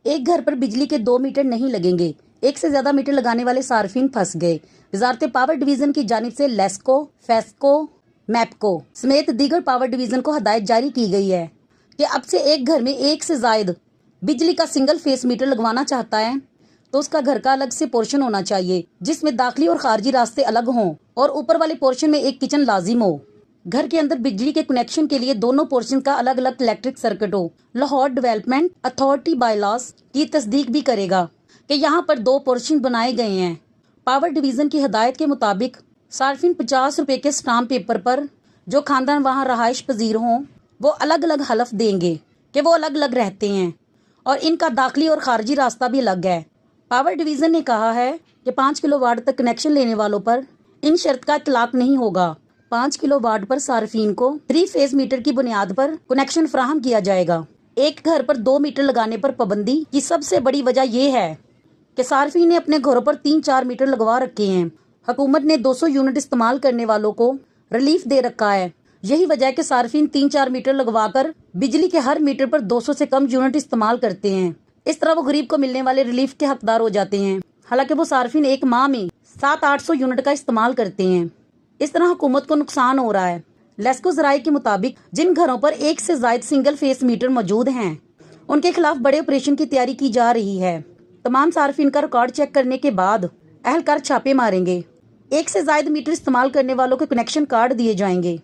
ایک گھر پر بجلی کے 2 میٹر نہیں لگیں گے، ایک سے زیادہ میٹر لگانے والے صارفین پھنس گئے۔ وزارت پاور ڈویژن کی جانب سے لیسکو، فیسکو، میپکو سمیت دیگر پاور ڈویژن کو ہدایت جاری کی گئی ہے کہ اب سے ایک گھر میں ایک سے زائد بجلی کا سنگل فیس میٹر لگوانا چاہتا ہے تو اس کا گھر کا الگ سے پورشن ہونا چاہیے جس میں داخلی اور خارجی راستے الگ ہوں اور اوپر والے پورشن میں ایک کچن لازم ہو۔ گھر کے اندر بجلی کے کنیکشن کے لیے دونوں پورشن کا الگ الگ الیکٹرک سرکٹ ہو۔ Lahore development authority bylaws کی تصدیق بھی کرے گا کہ یہاں پر 2 پورشن بنائے گئے ہیں۔ پاور ڈویژن کی ہدایت کے مطابق صارفین 50 روپے کے اسٹامپ پیپر پر جو خاندان وہاں رہائش پذیر ہوں وہ الگ الگ حلف دیں گے کہ وہ الگ الگ رہتے ہیں اور ان کا داخلی اور خارجی راستہ بھی الگ ہے۔ پاور ڈویژن نے کہا ہے کہ 5 کلو واٹ تک کنیکشن لینے والوں پر ان شرط کا اطلاق نہیں ہوگا۔ 5 کلو واٹ پر صارفین کو 3 فیز میٹر کی بنیاد پر کنیکشن فراہم کیا جائے گا۔ ایک گھر پر 2 میٹر لگانے پر پابندی کی سب سے بڑی وجہ یہ ہے کہ صارفین نے اپنے گھروں پر 3-4 میٹر لگوا رکھے ہیں۔ حکومت نے 200 یونٹ استعمال کرنے والوں کو ریلیف دے رکھا ہے۔ یہی وجہ ہے کہ صارفین 3-4 میٹر لگوا کر بجلی کے ہر میٹر پر 200 سے کم یونٹ استعمال کرتے ہیں۔ اس طرح وہ غریب کو ملنے والے ریلیف کے حقدار ہو جاتے ہیں، حالانکہ وہ صارفین ایک ماہ میں 700-800 یونٹ کا استعمال کرتے ہیں۔ اس طرح حکومت کو نقصان ہو رہا ہے۔ لیسکو ذرائع کے مطابق جن گھروں پر ایک سے زائد سنگل فیس میٹر موجود ہیں ان کے خلاف بڑے آپریشن کی تیاری کی جا رہی ہے۔ تمام صارفین کا ریکارڈ چیک کرنے کے بعد اہلکار چھاپے ماریں گے۔ ایک سے زائد میٹر استعمال کرنے والوں کو کنیکشن کارڈ دیے جائیں گے۔